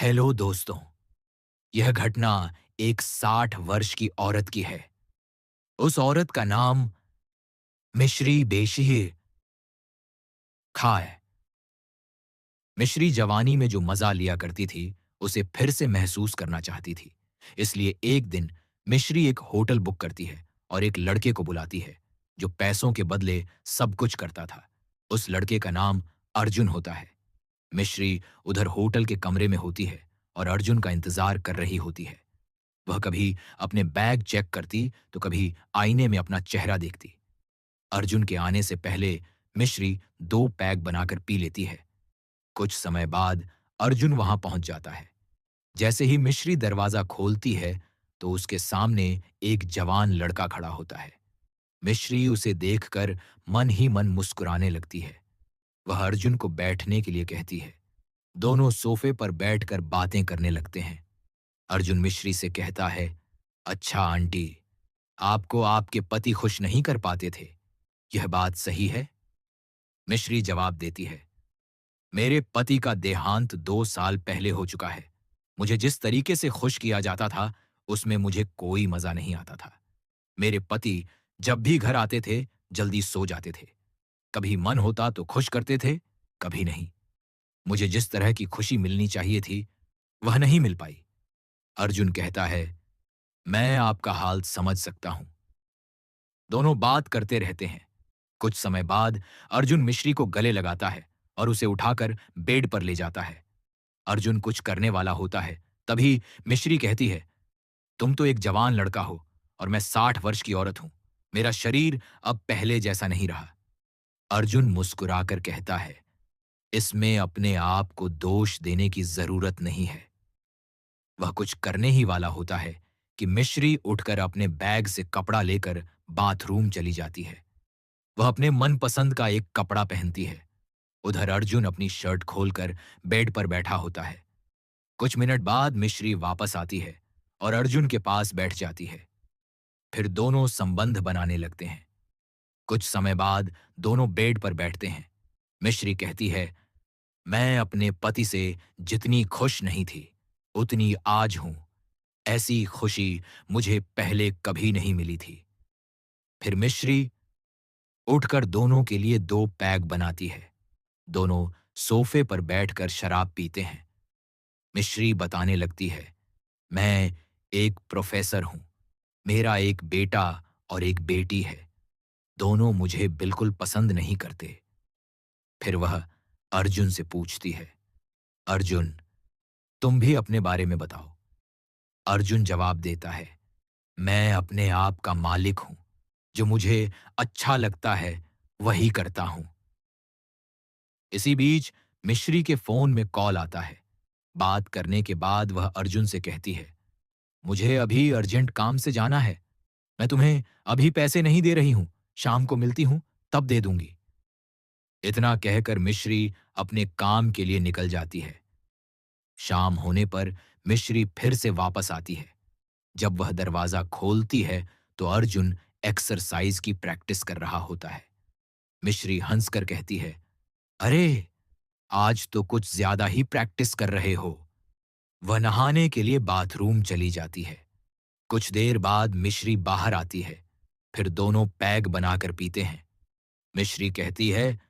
Hello दोस्तों। यह घटना एक 60 वर्ष की औरत की है। उस औरत का नाम मिश्री बेशिर खा है। मिश्री जवानी में जो मजा लिया करती थी, उसे फिर से महसूस करना चाहती थी। इसलिए एक दिन मिश्री एक होटल बुक करती है और एक लड़के को बुलाती है, जो पैसों के बदले सब कुछ करता था। उस लड़के का नाम अर्जुन होता है। मिश्री उधर होटल के कमरे में होती है और अर्जुन का इंतजार कर रही होती है। वह कभी अपने बैग चेक करती तो कभी आईने में अपना चेहरा देखती। अर्जुन के आने से पहले मिश्री 2 पैग बनाकर पी लेती है। कुछ समय बाद अर्जुन वहां पहुंच जाता है। जैसे ही मिश्री दरवाजा खोलती है, तो उसके सामने एक जवान लड़का खड़ा होता है। मिश्री उसे देखकर मन ही मन मुस्कुराने लगती है। वह अर्जुन को बैठने के लिए कहती है। दोनों सोफे पर बैठकर बातें करने लगते हैं। अर्जुन मिश्री से कहता है, अच्छा आंटी, आपको आपके पति खुश नहीं कर पाते थे, यह बात सही है? मिश्री जवाब देती है, मेरे पति का देहांत 2 साल पहले हो चुका है। मुझे जिस तरीके से खुश किया जाता था, उसमें मुझे कोई मजा नहीं आता था। मेरे पति जब भी घर आते थे, जल्दी सो जाते थे। कभी मन होता तो खुश करते थे, कभी नहीं। मुझे जिस तरह की खुशी मिलनी चाहिए थी, वह नहीं मिल पाई। अर्जुन कहता है, मैं आपका हाल समझ सकता हूं। दोनों बात करते रहते हैं। कुछ समय बाद अर्जुन मिश्री को गले लगाता है और उसे उठाकर बेड पर ले जाता है। अर्जुन कुछ करने वाला होता है, तभी मिश्री कहती है, तुम तो एक जवान लड़का हो और मैं 60 वर्ष की औरत हूं। मेरा शरीर अब पहले जैसा नहीं रहा। अर्जुन मुस्कुराकर कहता है, इसमें अपने आप को दोष देने की जरूरत नहीं है। वह कुछ करने ही वाला होता है कि मिश्री उठकर अपने बैग से कपड़ा लेकर बाथरूम चली जाती है। वह अपने मनपसंद का एक कपड़ा पहनती है। उधर अर्जुन अपनी शर्ट खोलकर बेड पर बैठा होता है। कुछ मिनट बाद मिश्री वापस आती है और अर्जुन के पास बैठ जाती है। फिर दोनों संबंध बनाने लगते हैं। कुछ समय बाद दोनों बेड पर बैठते हैं। मिश्री कहती है, मैं अपने पति से जितनी खुश नहीं थी, उतनी आज हूं। ऐसी खुशी मुझे पहले कभी नहीं मिली थी। फिर मिश्री उठकर दोनों के लिए 2 पैग बनाती है। दोनों सोफे पर बैठकर शराब पीते हैं। मिश्री बताने लगती है, मैं एक प्रोफेसर हूं। मेरा एक बेटा और एक बेटी है। दोनों मुझे बिल्कुल पसंद नहीं करते। फिर वह अर्जुन से पूछती है, अर्जुन, तुम भी अपने बारे में बताओ। अर्जुन जवाब देता है, मैं अपने आप का मालिक हूं। जो मुझे अच्छा लगता है, वही करता हूं। इसी बीच मिश्री के फोन में कॉल आता है। बात करने के बाद वह अर्जुन से कहती है, मुझे अभी अर्जेंट काम से जाना है। मैं तुम्हें अभी पैसे नहीं दे रही हूं। शाम को मिलती हूं, तब दे दूंगी। इतना कहकर मिश्री अपने काम के लिए निकल जाती है। शाम होने पर मिश्री फिर से वापस आती है। जब वह दरवाजा खोलती है, तो अर्जुन एक्सरसाइज की प्रैक्टिस कर रहा होता है। मिश्री हंसकर कहती है, अरे, आज तो कुछ ज्यादा ही प्रैक्टिस कर रहे हो। वह नहाने के लिए बाथरूम चली जाती है। कुछ देर बाद मिश्री बाहर आती है। फिर दोनों पैग बनाकर पीते हैं। मिश्री कहती है,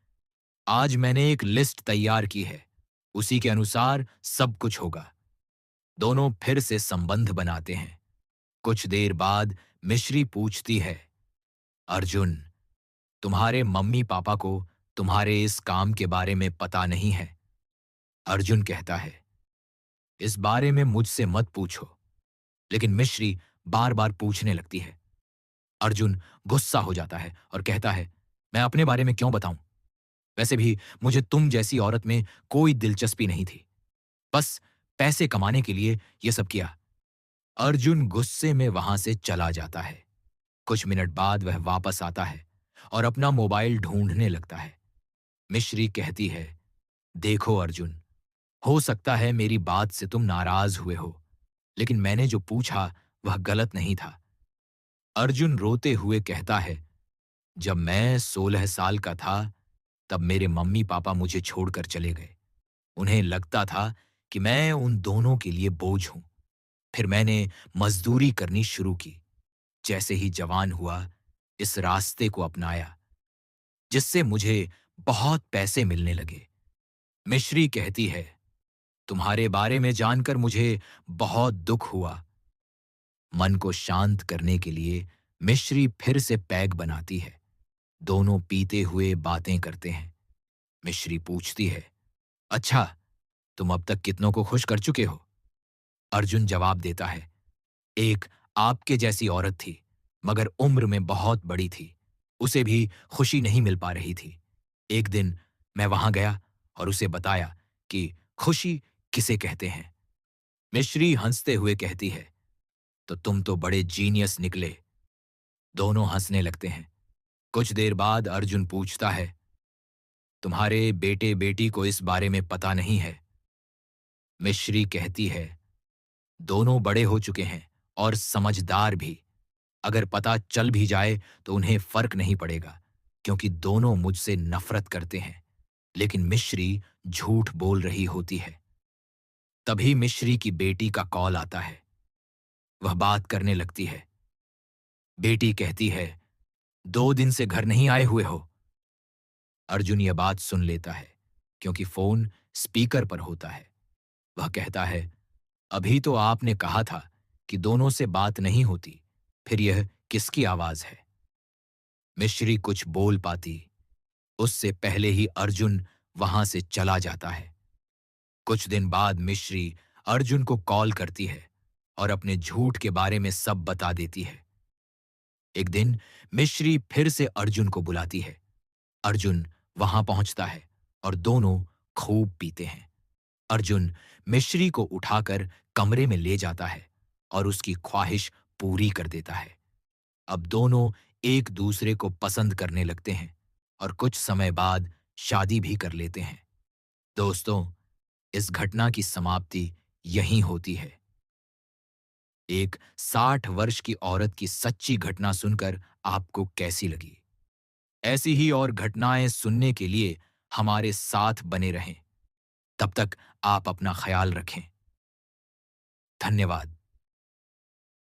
आज मैंने एक लिस्ट तैयार की है। उसी के अनुसार सब कुछ होगा। दोनों फिर से संबंध बनाते हैं। कुछ देर बाद मिश्री पूछती है, अर्जुन, तुम्हारे मम्मी पापा को तुम्हारे इस काम के बारे में पता नहीं है? अर्जुन कहता है, इस बारे में मुझसे मत पूछो। लेकिन मिश्री बार बार पूछने लगती है। अर्जुन गुस्सा हो जाता है और कहता है, मैं अपने बारे में क्यों बताऊं? वैसे भी मुझे तुम जैसी औरत में कोई दिलचस्पी नहीं थी। बस पैसे कमाने के लिए यह सब किया। अर्जुन गुस्से में वहां से चला जाता है। कुछ मिनट बाद वह वापस आता है और अपना मोबाइल ढूंढने लगता है। मिश्री कहती है, देखो अर्जुन, हो सकता है मेरी बात से तुम नाराज हुए हो, लेकिन मैंने जो पूछा वह गलत नहीं था। अर्जुन रोते हुए कहता है, जब मैं 16 साल का था, तब मेरे मम्मी पापा मुझे छोड़कर चले गए। उन्हें लगता था कि मैं उन दोनों के लिए बोझ हूं। फिर मैंने मजदूरी करनी शुरू की। जैसे ही जवान हुआ, इस रास्ते को अपनाया, जिससे मुझे बहुत पैसे मिलने लगे। मिश्री कहती है, तुम्हारे बारे में जानकर मुझे बहुत दुख हुआ। मन को शांत करने के लिए मिश्री फिर से पैग बनाती है। दोनों पीते हुए बातें करते हैं। मिश्री पूछती है, अच्छा, तुम अब तक कितनों को खुश कर चुके हो? अर्जुन जवाब देता है, एक आपके जैसी औरत थी, मगर उम्र में बहुत बड़ी थी। उसे भी खुशी नहीं मिल पा रही थी। एक दिन मैं वहां गया और उसे बताया कि खुशी किसे कहते हैं। मिश्री हंसते हुए कहती है, तो तुम तो बड़े जीनियस निकले। दोनों हंसने लगते हैं। कुछ देर बाद अर्जुन पूछता है, तुम्हारे बेटे बेटी को इस बारे में पता नहीं है? मिश्री कहती है, दोनों बड़े हो चुके हैं और समझदार भी। अगर पता चल भी जाए तो उन्हें फर्क नहीं पड़ेगा, क्योंकि दोनों मुझसे नफरत करते हैं। लेकिन मिश्री झूठ बोल रही होती है। तभी मिश्री की बेटी का कॉल आता है। वह बात करने लगती है। बेटी कहती है, 2 दिन से घर नहीं आए हुए हो? अर्जुन यह बात सुन लेता है, क्योंकि फोन स्पीकर पर होता है। वह कहता है, अभी तो आपने कहा था कि दोनों से बात नहीं होती, फिर यह किसकी आवाज है? मिश्री कुछ बोल पाती उससे पहले ही अर्जुन वहां से चला जाता है। कुछ दिन बाद मिश्री अर्जुन को कॉल करती है और अपने झूठ के बारे में सब बता देती है। एक दिन मिश्री फिर से अर्जुन को बुलाती है। अर्जुन वहां पहुंचता है और दोनों खूब पीते हैं। अर्जुन मिश्री को उठाकर कमरे में ले जाता है और उसकी ख्वाहिश पूरी कर देता है। अब दोनों एक दूसरे को पसंद करने लगते हैं और कुछ समय बाद शादी भी कर लेते हैं। दोस्तों, इस घटना की समाप्ति यहीं होती है। एक 60 वर्ष की औरत की सच्ची घटना सुनकर आपको कैसी लगी? ऐसी ही और घटनाएं सुनने के लिए हमारे साथ बने रहें। तब तक आप अपना ख्याल रखें। धन्यवाद।